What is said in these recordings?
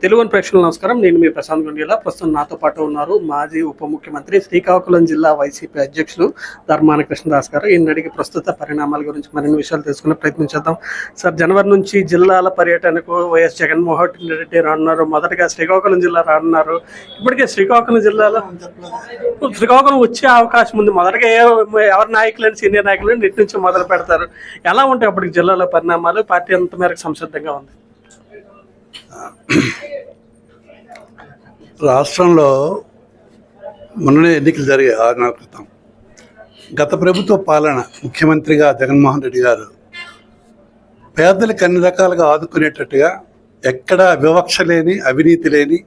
తెలుగు ప్రేక్షకులు నమస్కారం. నేను మీ ప్రశాంత్ గుండిలా. ప్రస్తుతం నాతో పాటు ఉన్నారు మాజీ ఉప ముఖ్యమంత్రి, శ్రీకాకుళం జిల్లా వైసీపీ అధ్యక్షులు ధర్మాన కృష్ణదాస్ గారు. ఈయనడికి ప్రస్తుత పరిణామాల గురించి మరిన్ని విషయాలు తెలుసుకునే ప్రయత్నం చేద్దాం. సార్, జనవరి నుంచి జిల్లాల పర్యటనకు వైఎస్ జగన్మోహన్ రెడ్డి రానున్నారు. మొదటగా శ్రీకాకుళం జిల్లా రానున్నారు. ఇప్పటికే శ్రీకాకుళం వచ్చే అవకాశం ఉంది. మొదటగా ఎవరి నాయకులని, సీనియర్ నాయకులని ఇటు నుంచి మొదలు పెడతారు. ఎలా ఉంటాయి అప్పటికి జిల్లాలో పరిణామాలు? పార్టీ అంత మేరకు సంసిద్ధంగా ఉంది. రాష్ట్రంలో మొన్ననే ఎన్నికలు జరిగాయి 6 నెలల క్రితం. గత ప్రభుత్వ పాలన ముఖ్యమంత్రిగా జగన్మోహన్ రెడ్డి గారు పేదలకు అన్ని రకాలుగా ఆదుకునేటట్టుగా ఎక్కడా వివక్ష లేని, అవినీతి లేని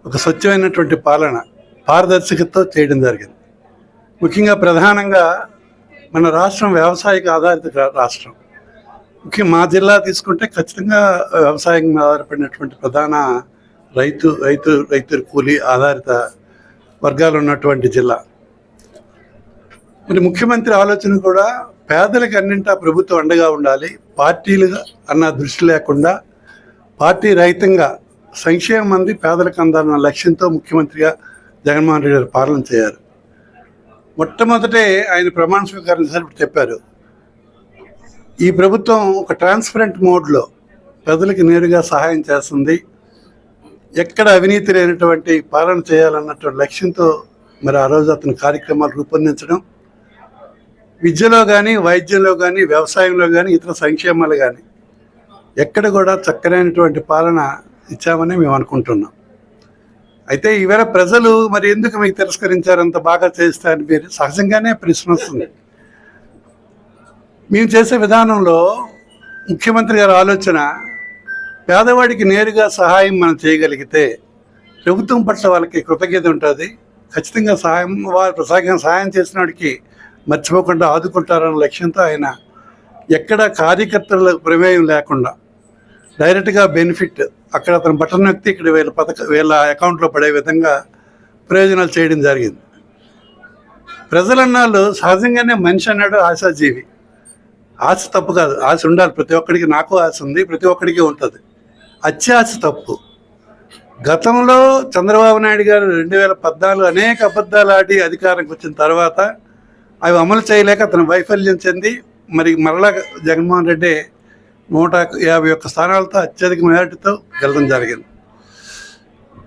ఒక స్వచ్ఛమైనటువంటి పాలన, పారదర్శకతతో చేయడం జరిగింది. ముఖ్యంగా ప్రధానంగా మన రాష్ట్రం వ్యవసాయక ఆధారిత రాష్ట్రం. ముఖ్యంగా మా జిల్లా తీసుకుంటే ఖచ్చితంగా వ్యవసాయం ఆధారపడినటువంటి ప్రధాన రైతు కూలీ ఆధారిత వర్గాలు ఉన్నటువంటి జిల్లా. మరి ముఖ్యమంత్రి ఆలోచన కూడా పేదలకు అన్నింటా ప్రభుత్వం అండగా ఉండాలి, పార్టీలుగా అన్న దృష్టి లేకుండా పార్టీ రహితంగా సంక్షేమం అంది పేదలకు అందాలన్న లక్ష్యంతో ముఖ్యమంత్రిగా జగన్మోహన్ రెడ్డి గారు పాలన చేయారు. మొట్టమొదటే ఆయన ప్రమాణ స్వీకారం చేసినప్పుడు చెప్పారు, ఈ ప్రభుత్వం ఒక ట్రాన్స్పరెంట్ మోడ్లో ప్రజలకు నేరుగా సహాయం చేస్తుంది, ఎక్కడ అవినీతి లేనటువంటి పాలన చేయాలన్నటువంటి లక్ష్యంతో మరి ఆ రోజు అతని కార్యక్రమాలు రూపొందించడం, విద్యలో కానీ, వైద్యంలో కానీ, వ్యవసాయంలో కానీ, ఇతర సంక్షేమాలు కానీ ఎక్కడ కూడా చక్కనైనటువంటి పాలన ఇచ్చామని మేము అనుకుంటున్నాం. అయితే ఈవేళ ప్రజలు మరి ఎందుకు మీకు తిరస్కరించారు, అంత బాగా చేస్తారని మీరు సహజంగానే ప్రశ్న వస్తుంది. మేము చేసే విధానంలో ముఖ్యమంత్రి గారి ఆలోచన, పేదవాడికి నేరుగా సహాయం మనం చేయగలిగితే ప్రభుత్వం పట్ల వాళ్ళకి కృతజ్ఞత ఉంటుంది. ఖచ్చితంగా సహాయం చేసిన వాడికి మర్చిపోకుండా ఆదుకుంటారన్న లక్ష్యంతో ఆయన ఎక్కడ కార్యకర్తల ప్రమేయం లేకుండా డైరెక్ట్గా బెనిఫిట్ అక్కడ అతను బటన్ నొక్కితే ఇక్కడ వీళ్ళ అకౌంట్లో పడే విధంగా ప్రయోజనాలు చేయడం జరిగింది. ప్రజలన్నాళ్ళు సహజంగానే మనిషి అన్నాడు ఆశాజీవి. ఆశ తప్పు కాదు, ఆశ ఉండాలి. ప్రతి ఒక్కడికి, నాకు ఆశ ఉంది, ప్రతి ఒక్కడికి ఉంటుంది. అత్యాశ తప్పు. గతంలో చంద్రబాబు నాయుడు గారు 2014 అనేక అబద్ధాలు ఆడి అధికారంకి వచ్చిన తర్వాత అవి అమలు చేయలేక అతను వైఫల్యం చెంది మరి మరలా జగన్మోహన్ రెడ్డి 151 స్థానాలతో అత్యధిక మెజార్టీతో గెలవడం జరిగింది.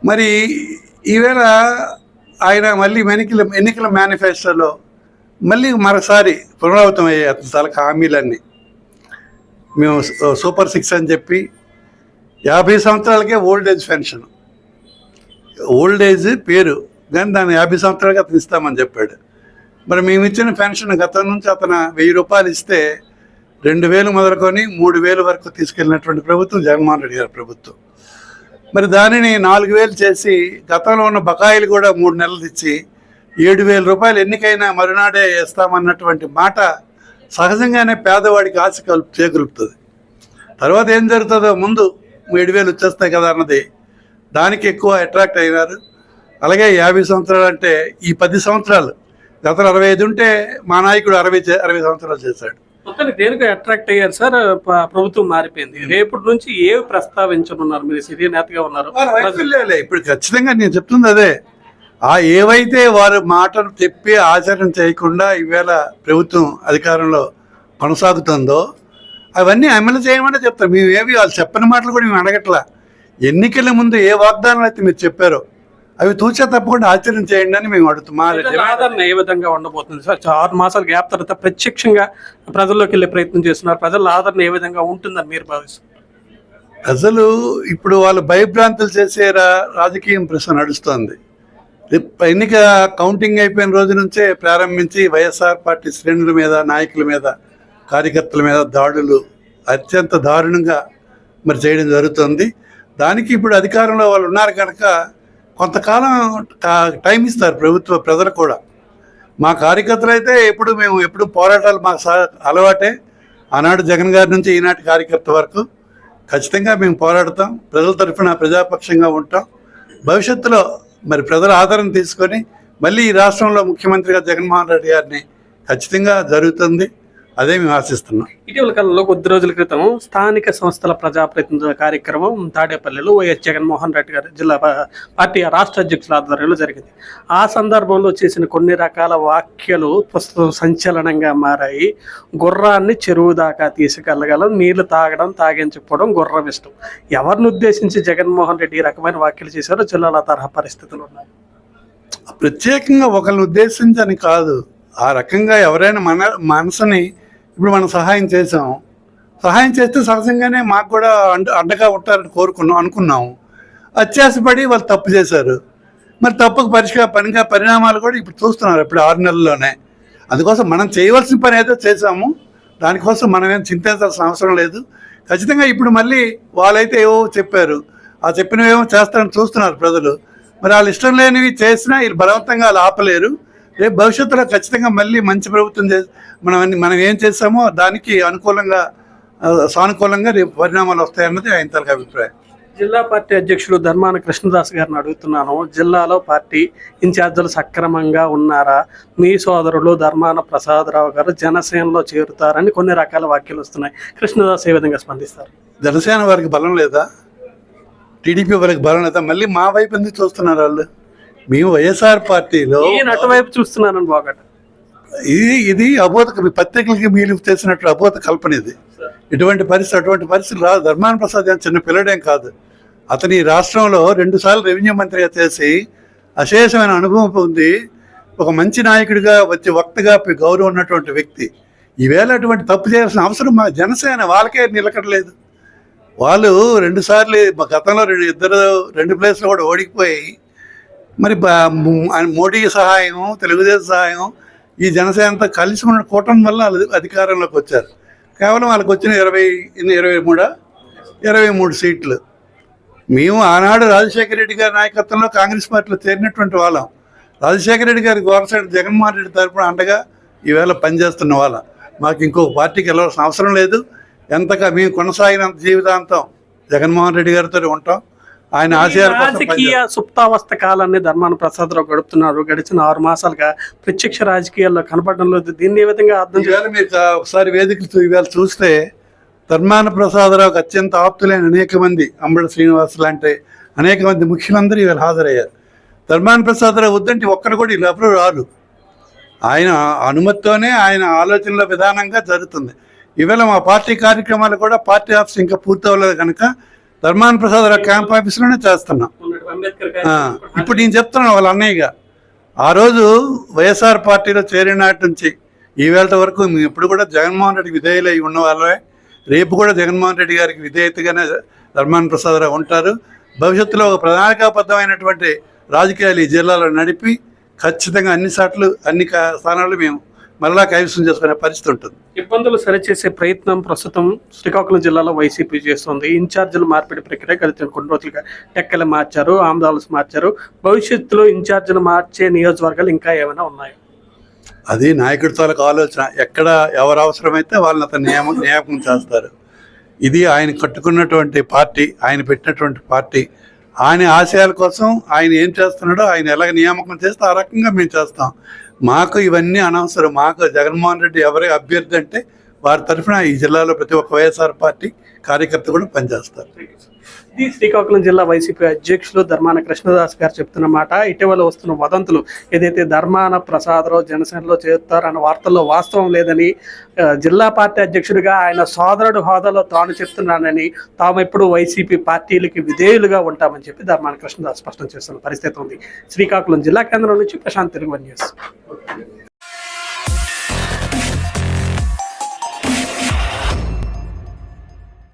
మరి ఈవేళ ఆయన మళ్ళీ ఎన్నికల మేనిఫెస్టోలో మళ్ళీ మరోసారి పునరావృతం అయ్యాయి అతని తాలూకు హామీలన్నీ. మేము సూపర్ 6 అని చెప్పి 50 సంవత్సరాలకే old age pension, old age పేరు కానీ దాన్ని 50 సంవత్సరాలకి అతను ఇస్తామని చెప్పాడు. మరి మేము ఇచ్చిన పెన్షన్ గతం నుంచి అతను 1000 రూపాయలు ఇస్తే 2000 మొదలుకొని 3000 వరకు తీసుకెళ్ళినటువంటి ప్రభుత్వం జగన్మోహన్ రెడ్డి గారి ప్రభుత్వం. మరి దానిని 4000 చేసి గతంలో ఉన్న బకాయిలు కూడా 3 నెలలు ఇచ్చి 7000 రూపాయలు ఎన్నికైనా మరునాడే ఇస్తామన్నటువంటి మాట సహజంగానే పేదవాడికి ఆశ చేకూరుతుంది. తర్వాత ఏం జరుగుతుందో, ముందు 7000 వచ్చేస్తాయి కదా అన్నది దానికి ఎక్కువ అట్రాక్ట్ అయినారు. అలాగే 50 సంవత్సరాలు అంటే ఈ 10 సంవత్సరాలు, గత 65 ఉంటే మా నాయకుడు 60 సంవత్సరాలు చేశాడు. మొత్తానికి దేనికి అట్రాక్ట్ అయ్యారు సార్? ప్రభుత్వం మారిపోయింది. రేపటి నుంచి ఏ ప్రస్తావించనున్నారు? మీరు సీనియర్ నేతగా ఉన్నారు. ఇప్పుడు ఖచ్చితంగా నేను చెప్తుంది అదే. ఏవైతే వారు మాటలు చెప్పి ఆచరణ చేయకుండా ఈవేళ ప్రభుత్వం అధికారంలో కొనసాగుతుందో అవన్నీ అమలు చేయమని చెప్తాం. మేము ఏవి వాళ్ళు చెప్పని మాటలు కూడా మేము అడగట్లా. ఎన్నికల ముందు ఏ వాగ్దానాలు అయితే మీరు చెప్పారో అవి తూచా తప్పకుండా ఆచరణ చేయండి అని మేము అడుగుతాం. ఆదరణ ఏ విధంగా ఉండబోతుంది సార్? 6 మాసాల గ్యాప్ తర్వాత ప్రత్యక్షంగా ప్రజల్లోకి వెళ్ళే ప్రయత్నం చేస్తున్నారు. ప్రజల ఆదరణ ఏ విధంగా ఉంటుందని మీరు భావిస్తారు? ప్రజలు ఇప్పుడు వాళ్ళు భయభ్రాంతులు చేసే రాజకీయం ప్రశ్న నడుస్తుంది. ఎన్నిక కౌంటింగ్ అయిపోయిన రోజు నుంచే ప్రారంభించి వైఎస్ఆర్ పార్టీ శ్రేణుల మీద, నాయకుల మీద, కార్యకర్తల మీద దాడులు అత్యంత దారుణంగా మరి చేయడం జరుగుతుంది. దానికి ఇప్పుడు అధికారంలో వాళ్ళు ఉన్నారు కనుక కొంతకాలం టైం ఇస్తారు ప్రజలు కూడా. మా కార్యకర్తలు అయితే మేము ఎప్పుడు పోరాటాలు మాకు అలవాటే. ఆనాడు జగన్ గారి నుంచి ఈనాటి కార్యకర్త వరకు ఖచ్చితంగా మేము పోరాడతాం. ప్రజల తరఫున ప్రజాపక్షంగా ఉంటాం. భవిష్యత్తులో మరి ప్రజల ఆదరణ తీసుకొని మళ్ళీ ఈ రాష్ట్రంలో ముఖ్యమంత్రిగా జగన్మోహన్ రెడ్డి గారిని ఖచ్చితంగా జరుగుతుంది. అదే మేము ఆశిస్తున్నాం. ఇటీవల కాలంలో కొద్ది రోజుల క్రితం స్థానిక సంస్థల ప్రజాప్రతినిధుల కార్యక్రమం తాడేపల్లిలో వైఎస్ జగన్మోహన్ రెడ్డి గారి జిల్లా పార్టీ రాష్ట్ర అధ్యక్షుల ఆధ్వర్యంలో జరిగింది. ఆ సందర్భంలో చేసిన కొన్ని రకాల వ్యాఖ్యలు ప్రస్తుతం సంచలనంగా మారాయి. గుర్రాన్ని చెరువు దాకా తీసుకెళ్లగలం, నీళ్లు తాగడం తాగించకపోవడం గుర్రం ఇష్టం. ఎవరిని ఉద్దేశించి జగన్మోహన్ రెడ్డి ఈ రకమైన వ్యాఖ్యలు చేశారో జిల్లాల తరహా పరిస్థితులు ఉన్నాయి. ప్రత్యేకంగా ఒకరిని ఉద్దేశించని కాదు, ఆ రకంగా ఎవరైనా మన మనసుని ఇప్పుడు మనం సహాయం చేసాం, సహాయం చేస్తే సహజంగానే మాకు కూడా అండగా ఉంటారని అనుకున్నాము. అత్యాశపడి వాళ్ళు తప్పు చేశారు. మరి తప్పుకు పరిణామాలు కూడా ఇప్పుడు చూస్తున్నారు ఇప్పుడు 6 నెలల్లోనే. అందుకోసం మనం చేయవలసిన పని ఏదో చేసాము, దానికోసం మనం ఏం చింతించాల్సిన అవసరం లేదు. ఖచ్చితంగా ఇప్పుడు మళ్ళీ వాళ్ళైతే ఏవో చెప్పారు, ఆ చెప్పినవేమో చేస్తారని చూస్తున్నారు ప్రజలు. మరి వాళ్ళు ఇష్టం లేనివి చేసినా వీళ్ళు బలవంతంగా వాళ్ళు ఆపలేరు. రేపు భవిష్యత్తులో ఖచ్చితంగా మళ్ళీ మంచి ప్రభుత్వం మనం ఏం చేస్తామో దానికి అనుకూలంగా సానుకూలంగా రేపు పరిణామాలు వస్తాయన్నది ఆయన తరగతి అభిప్రాయం. జిల్లా పార్టీ అధ్యక్షులు ధర్మాన కృష్ణదాస్ గారిని అడుగుతున్నాను. జిల్లాలో పార్టీ ఇన్ఛార్జీలు సక్రమంగా ఉన్నారా? మీ సోదరులు ధర్మాన ప్రసాదరావు గారు జనసేనలో చేరుతారని కొన్ని రకాల వ్యాఖ్యలు వస్తున్నాయి. కృష్ణదాస్ ఏ విధంగా స్పందిస్తారు? జనసేన వారికి బలం లేదా? టీడీపీ వారికి బలం లేదా? మళ్ళీ మా వైపు ఎందుకు చూస్తున్నారు వాళ్ళు? మేము వైఎస్ఆర్ పార్టీలో అటువైపు చూస్తున్నానని బాగట. ఇది పత్రికలకి మీరు చేసినట్లు అబోధ కల్పన. ఇది అటువంటి పరిస్థితి రాదు. ధర్మాన ప్రసాద్ చిన్న పిల్లడేం కాదు. అతని రాష్ట్రంలో 2 సార్లు రెవెన్యూ మంత్రిగా చేసి అశేషమైన అనుభవం పొంది ఒక మంచి నాయకుడిగా వచ్చి వక్తగా గౌరవం ఉన్నటువంటి వ్యక్తి. ఈవేళ అటువంటి తప్పు చేయాల్సిన అవసరం మా జనసేన వాళ్ళకే నిలకడలేదు. వాళ్ళు 2 సార్లు గతంలో 2 ప్లేస్లో కూడా ఓడిపోయి మరి మోడీ సహాయం, తెలుగుదేశం సహాయం, ఈ జనసేనతో కలిసి ఉన్న కూటమి వల్ల అధికారంలోకి వచ్చారు. కేవలం వాళ్ళకి వచ్చిన 23 సీట్లు. మేము ఆనాడు రాజశేఖర రెడ్డి గారి నాయకత్వంలో కాంగ్రెస్ పార్టీలో చేరినటువంటి వాళ్ళం. రాజశేఖర రెడ్డి గారి గవర్నమెంట్ జగన్మోహన్ రెడ్డి తరపున అండగా ఈవేళ పనిచేస్తున్న వాళ్ళం. మాకు ఇంకో పార్టీకి వెళ్ళాల్సిన అవసరం లేదు. ఎంతగా మేము కొనసాగినంత జీవితాంతం జగన్మోహన్ రెడ్డి గారితో ఉంటాం. ఆయన ఆశయాల రాజకీయ సుప్తావస్థ కాలాన్ని ధర్మాన ప్రసాదరావు గడుపుతున్నారు. గడిచిన 6 మాసాలుగా ప్రత్యక్ష రాజకీయాల్లో కనపడడం లేదు. దీన్ని ఏ విధంగా అర్థం చేయాలి? మీరు ఒకసారి వేదికలు ఇవాళ చూస్తే ధర్మాన ప్రసాదరావుకి అత్యంత ఆప్తులైన అనేక మంది, అంబడి శ్రీనివాస్ లాంటి అనేక మంది ముఖ్యులందరూ ఇవాళ హాజరయ్యారు. ధర్మాన ప్రసాదరావు వద్దంటే ఒక్కరు కూడా వీళ్ళు ఎవరు రారు. ఆయన అనుమతితోనే ఆయన ఆలోచనల విధానంగా జరుగుతుంది. ఈవేళ మా పార్టీ కార్యక్రమాలు కూడా పార్టీ ఆఫీస్ ఇంకా పూర్తి అవ్వలేదు కనుక ధర్మాన ప్రసాదరావు క్యాంప్ ఆఫీస్లోనే చేస్తున్నాం. ఇప్పుడు నేను చెప్తున్నాను వాళ్ళ అన్నయ్యగా, ఆ రోజు వైఎస్ఆర్ పార్టీలో చేరిన నాటి నుంచి ఈవేళ వరకు మేము ఎప్పుడు కూడా జగన్మోహన్ రెడ్డికి విధేయులై ఉన్న వాళ్ళే. రేపు కూడా జగన్మోహన్ రెడ్డి గారికి విధేయతగానే ధర్మాన ప్రసాదరావు ఉంటారు. భవిష్యత్తులో ఒక ప్రణాళికాబద్ధమైనటువంటి రాజకీయాలు ఈ జిల్లాలో నడిపి ఖచ్చితంగా అన్ని స్థానాలు మేము మళ్ళా కైవసం చేసుకునే పరిస్థితి ఉంటుంది. ఇబ్బందులు సరిచేసే ప్రయత్నం ప్రస్తుతం శ్రీకాకుళం జిల్లాలో వైసీపీ చేస్తుంది. ఇన్ఛార్జీల మార్పిడి ప్రక్రియ గడిచిన కొన్ని రోజులుగా టెక్కలు మార్చారు, ఆమ్దాల్స్ మార్చారు. భవిష్యత్తులో ఇన్ఛార్జీలు మార్చే నియోజకవర్గాలు ఇంకా ఏమైనా ఉన్నాయి? అది నాయకుడి తాలూకు ఆలోచన. ఎక్కడ ఎవరు అవసరమైతే వాళ్ళని అతను నియామకం చేస్తారు. ఇది ఆయన కట్టుకున్నటువంటి పార్టీ, ఆయన పెట్టినటువంటి పార్టీ. ఆయన ఆశయాల కోసం ఆయన ఏం చేస్తున్నాడో ఆయన ఎలాగ నియామకం చేస్తే ఆ రకంగా మేము చేస్తాం. మాకు ఇవన్నీ అనవసరం. మాకు జగన్మోహన్ రెడ్డి ఎవరి అభ్యర్థి అంటే వారి తరఫున ఈ జిల్లాలో ప్రతి ఒక్క వైఎస్ఆర్ పార్టీ కార్యకర్త కూడా పనిచేస్తారు. ఇది శ్రీకాకుళం జిల్లా వైసీపీ అధ్యక్షులు ధర్మాన కృష్ణదాస్ గారు చెప్తున్న మాట. ఇటీవల వస్తున్న వదంతులు ఏదైతే ధర్మాన ప్రసాదరావు జనసేనలో చేరుతారన్న వార్తల్లో వాస్తవం లేదని, జిల్లా పార్టీ అధ్యక్షుడిగా ఆయన సోదరుడు హోదాలో తాను చెప్తున్నానని, తాము ఎప్పుడు వైసీపీ పార్టీలకి విధేయులుగా ఉంటామని చెప్పి ధర్మాన కృష్ణదాస్ స్పష్టం చేస్తున్న పరిస్థితి ఉంది. శ్రీకాకుళం జిల్లా కేంద్రం నుంచి ప్రశాంత్, తెలుగు న్యూస్.